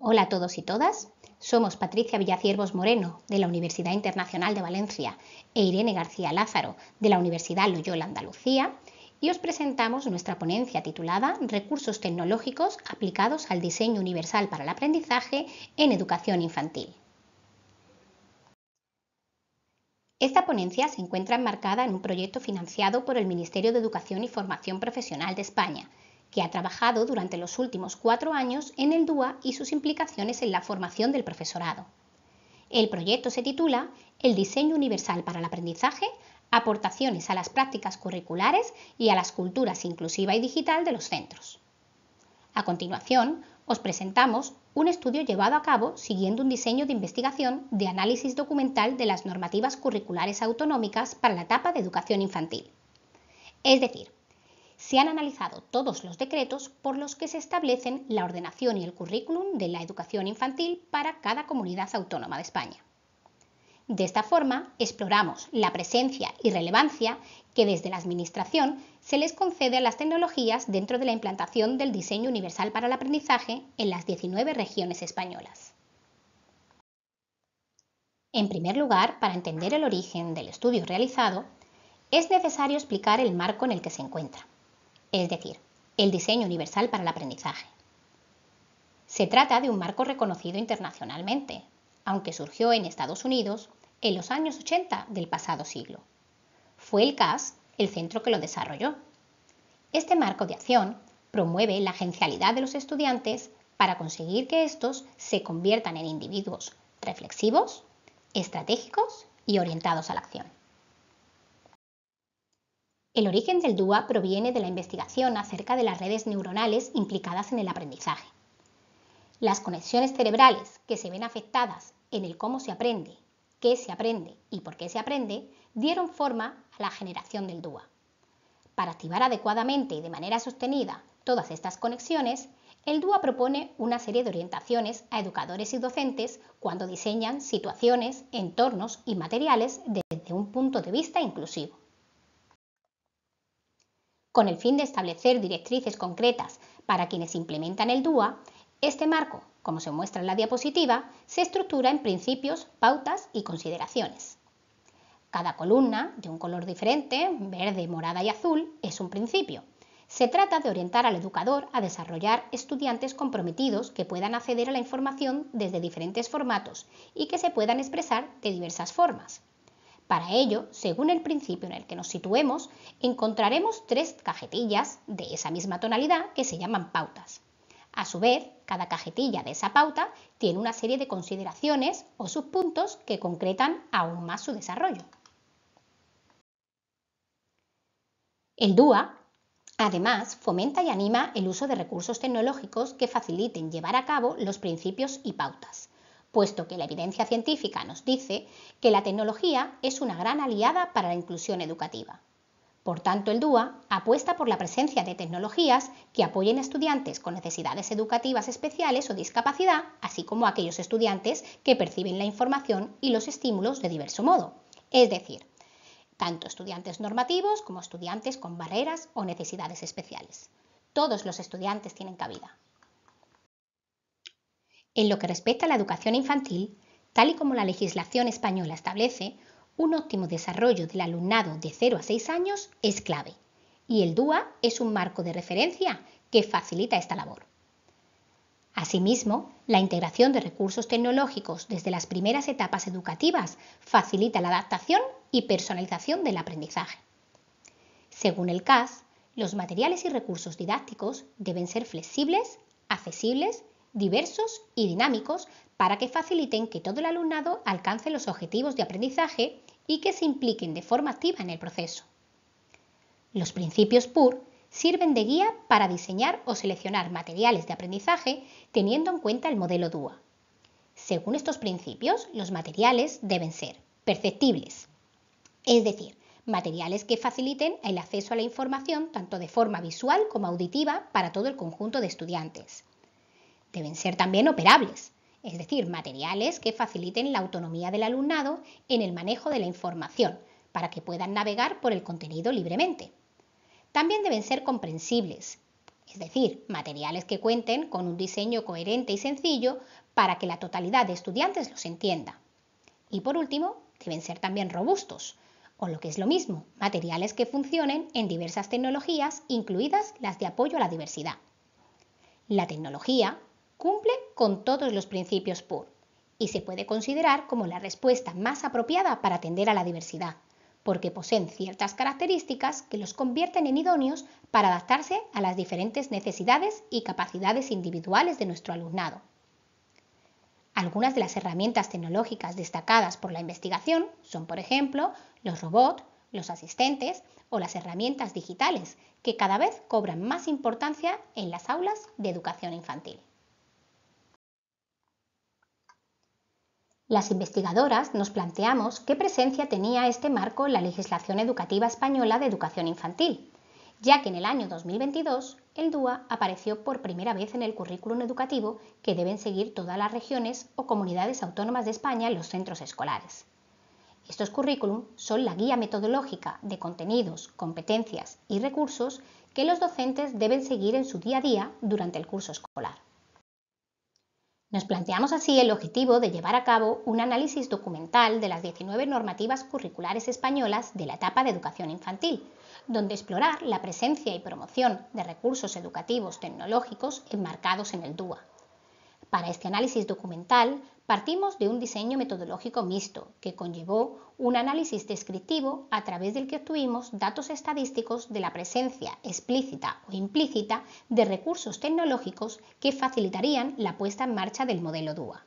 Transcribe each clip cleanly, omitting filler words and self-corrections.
Hola a todos y todas. Somos Patricia Villaciervos Moreno, de la Universidad Internacional de Valencia, e Irene García Lázaro, de la Universidad Loyola Andalucía, y os presentamos nuestra ponencia titulada Recursos tecnológicos aplicados al diseño universal para el aprendizaje en educación infantil. Esta ponencia se encuentra enmarcada en un proyecto financiado por el Ministerio de Educación y Formación Profesional de España, que ha trabajado durante los últimos 4 años en el DUA y sus implicaciones en la formación del profesorado. El proyecto se titula El diseño universal para el aprendizaje, aportaciones a las prácticas curriculares y a las culturas inclusiva y digital de los centros. A continuación, os presentamos un estudio llevado a cabo siguiendo un diseño de investigación de análisis documental de las normativas curriculares autonómicas para la etapa de educación infantil. Es decir, se han analizado todos los decretos por los que se establecen la ordenación y el currículum de la educación infantil para cada comunidad autónoma de España. De esta forma, exploramos la presencia y relevancia que desde la Administración se les concede a las tecnologías dentro de la implantación del diseño universal para el aprendizaje en las 19 regiones españolas. En primer lugar, para entender el origen del estudio realizado, es necesario explicar el marco en el que se encuentra, es decir, el diseño universal para el aprendizaje. Se trata de un marco reconocido internacionalmente, aunque surgió en Estados Unidos en los años 80 del pasado siglo. Fue el CAS el centro que lo desarrolló. Este marco de acción promueve la agencialidad de los estudiantes para conseguir que estos se conviertan en individuos reflexivos, estratégicos y orientados a la acción. El origen del DUA proviene de la investigación acerca de las redes neuronales implicadas en el aprendizaje. Las conexiones cerebrales que se ven afectadas en el cómo se aprende, qué se aprende y por qué se aprende, dieron forma a la generación del DUA. Para activar adecuadamente y de manera sostenida todas estas conexiones, el DUA propone una serie de orientaciones a educadores y docentes cuando diseñan situaciones, entornos y materiales desde un punto de vista inclusivo. Con el fin de establecer directrices concretas para quienes implementan el DUA, este marco, como se muestra en la diapositiva, se estructura en principios, pautas y consideraciones. Cada columna, de un color diferente, verde, morada y azul, es un principio. Se trata de orientar al educador a desarrollar estudiantes comprometidos que puedan acceder a la información desde diferentes formatos y que se puedan expresar de diversas formas. Para ello, según el principio en el que nos situemos, encontraremos 3 cajetillas de esa misma tonalidad que se llaman pautas. A su vez, cada cajetilla de esa pauta tiene una serie de consideraciones o subpuntos que concretan aún más su desarrollo. El DUA, además, fomenta y anima el uso de recursos tecnológicos que faciliten llevar a cabo los principios y pautas, puesto que la evidencia científica nos dice que la tecnología es una gran aliada para la inclusión educativa. Por tanto, el DUA apuesta por la presencia de tecnologías que apoyen a estudiantes con necesidades educativas especiales o discapacidad, así como a aquellos estudiantes que perciben la información y los estímulos de diverso modo, es decir, tanto estudiantes normativos como estudiantes con barreras o necesidades especiales. Todos los estudiantes tienen cabida. En lo que respecta a la educación infantil, tal y como la legislación española establece, un óptimo desarrollo del alumnado de 0 a 6 años es clave, y el DUA es un marco de referencia que facilita esta labor. Asimismo, la integración de recursos tecnológicos desde las primeras etapas educativas facilita la adaptación y personalización del aprendizaje. Según el CAS, los materiales y recursos didácticos deben ser flexibles, accesibles, diversos y dinámicos para que faciliten que todo el alumnado alcance los objetivos de aprendizaje y que se impliquen de forma activa en el proceso. Los principios PUR sirven de guía para diseñar o seleccionar materiales de aprendizaje teniendo en cuenta el modelo DUA. Según estos principios, los materiales deben ser perceptibles, es decir, materiales que faciliten el acceso a la información tanto de forma visual como auditiva para todo el conjunto de estudiantes. Deben ser también operables, es decir, materiales que faciliten la autonomía del alumnado en el manejo de la información para que puedan navegar por el contenido libremente. También deben ser comprensibles, es decir, materiales que cuenten con un diseño coherente y sencillo para que la totalidad de estudiantes los entienda. Y por último, deben ser también robustos, o lo que es lo mismo, materiales que funcionen en diversas tecnologías, incluidas las de apoyo a la diversidad. La tecnología cumple con todos los principios PUR y se puede considerar como la respuesta más apropiada para atender a la diversidad, porque poseen ciertas características que los convierten en idóneos para adaptarse a las diferentes necesidades y capacidades individuales de nuestro alumnado. Algunas de las herramientas tecnológicas destacadas por la investigación son, por ejemplo, los robots, los asistentes o las herramientas digitales, que cada vez cobran más importancia en las aulas de educación infantil. Las investigadoras nos planteamos qué presencia tenía este marco en la legislación educativa española de educación infantil, ya que en el año 2022 el DUA apareció por primera vez en el currículum educativo que deben seguir todas las regiones o comunidades autónomas de España en los centros escolares. Estos currículum son la guía metodológica de contenidos, competencias y recursos que los docentes deben seguir en su día a día durante el curso escolar. Nos planteamos así el objetivo de llevar a cabo un análisis documental de las 19 normativas curriculares españolas de la etapa de educación infantil, donde explorar la presencia y promoción de recursos educativos tecnológicos enmarcados en el DUA. Para este análisis documental partimos de un diseño metodológico mixto que conllevó un análisis descriptivo a través del que obtuvimos datos estadísticos de la presencia explícita o implícita de recursos tecnológicos que facilitarían la puesta en marcha del modelo DUA.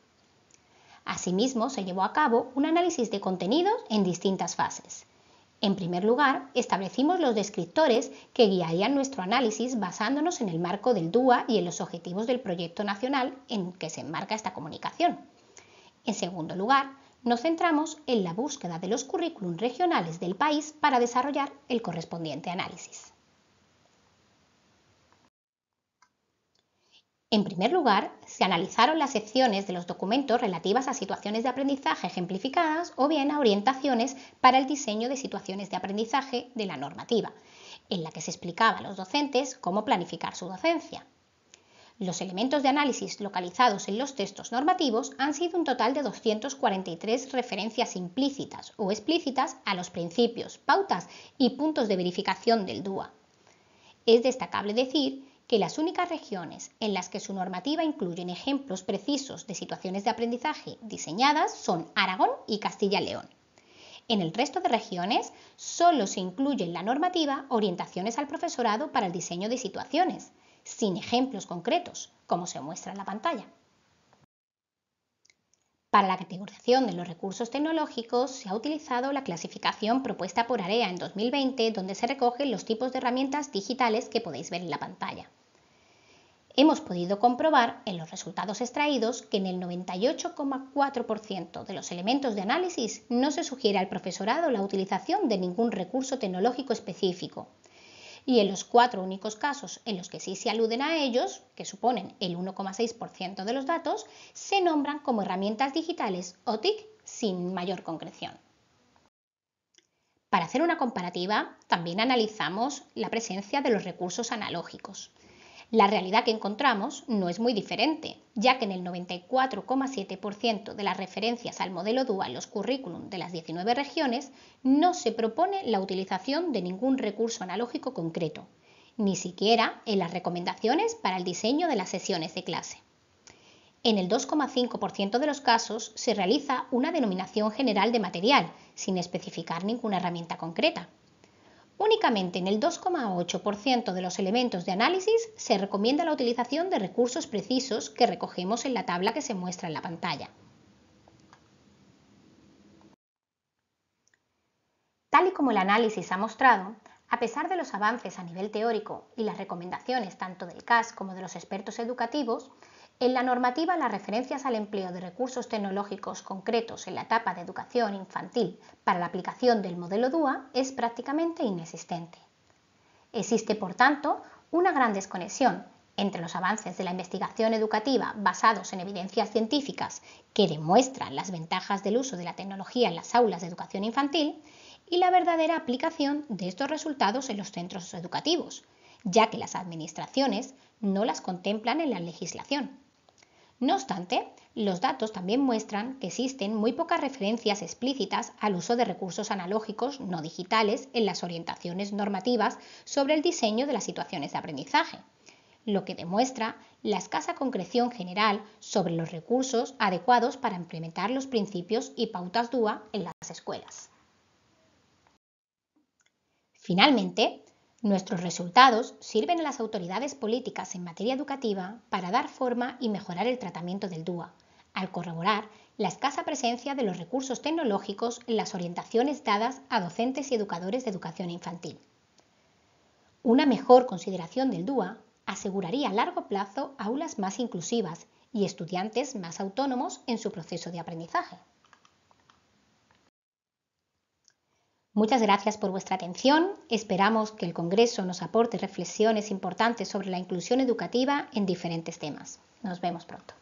Asimismo, se llevó a cabo un análisis de contenidos en distintas fases. En primer lugar, establecimos los descriptores que guiarían nuestro análisis basándonos en el marco del DUA y en los objetivos del proyecto nacional en que se enmarca esta comunicación. En segundo lugar, nos centramos en la búsqueda de los currículums regionales del país para desarrollar el correspondiente análisis. En primer lugar, se analizaron las secciones de los documentos relativas a situaciones de aprendizaje ejemplificadas o bien a orientaciones para el diseño de situaciones de aprendizaje de la normativa, en la que se explicaba a los docentes cómo planificar su docencia. Los elementos de análisis localizados en los textos normativos han sido un total de 243 referencias implícitas o explícitas a los principios, pautas y puntos de verificación del DUA. Es destacable decir que las únicas regiones en las que su normativa incluyen ejemplos precisos de situaciones de aprendizaje diseñadas son Aragón y Castilla y León. En el resto de regiones solo se incluye en la normativa orientaciones al profesorado para el diseño de situaciones, sin ejemplos concretos, como se muestra en la pantalla. Para la categorización de los recursos tecnológicos se ha utilizado la clasificación propuesta por AREA en 2020, donde se recogen los tipos de herramientas digitales que podéis ver en la pantalla. Hemos podido comprobar en los resultados extraídos que en el 98,4% de los elementos de análisis no se sugiere al profesorado la utilización de ningún recurso tecnológico específico. Y en los 4 únicos casos en los que sí se aluden a ellos, que suponen el 1,6% de los datos, se nombran como herramientas digitales o TIC sin mayor concreción. Para hacer una comparativa, también analizamos la presencia de los recursos analógicos. La realidad que encontramos no es muy diferente, ya que en el 94,7% de las referencias al modelo DUA en los currículum de las 19 regiones no se propone la utilización de ningún recurso analógico concreto, ni siquiera en las recomendaciones para el diseño de las sesiones de clase. En el 2,5% de los casos se realiza una denominación general de material, sin especificar ninguna herramienta concreta. Únicamente en el 2,8% de los elementos de análisis se recomienda la utilización de recursos precisos que recogemos en la tabla que se muestra en la pantalla. Tal y como el análisis ha mostrado, a pesar de los avances a nivel teórico y las recomendaciones tanto del CAS como de los expertos educativos, en la normativa las referencias al empleo de recursos tecnológicos concretos en la etapa de educación infantil para la aplicación del modelo DUA es prácticamente inexistente. Existe, por tanto, una gran desconexión entre los avances de la investigación educativa basados en evidencias científicas que demuestran las ventajas del uso de la tecnología en las aulas de educación infantil y la verdadera aplicación de estos resultados en los centros educativos, ya que las administraciones no las contemplan en la legislación. No obstante, los datos también muestran que existen muy pocas referencias explícitas al uso de recursos analógicos no digitales en las orientaciones normativas sobre el diseño de las situaciones de aprendizaje, lo que demuestra la escasa concreción general sobre los recursos adecuados para implementar los principios y pautas DUA en las escuelas. Finalmente, nuestros resultados sirven a las autoridades políticas en materia educativa para dar forma y mejorar el tratamiento del DUA, al corroborar la escasa presencia de los recursos tecnológicos en las orientaciones dadas a docentes y educadores de educación infantil. Una mejor consideración del DUA aseguraría a largo plazo aulas más inclusivas y estudiantes más autónomos en su proceso de aprendizaje. Muchas gracias por vuestra atención. Esperamos que el Congreso nos aporte reflexiones importantes sobre la inclusión educativa en diferentes temas. Nos vemos pronto.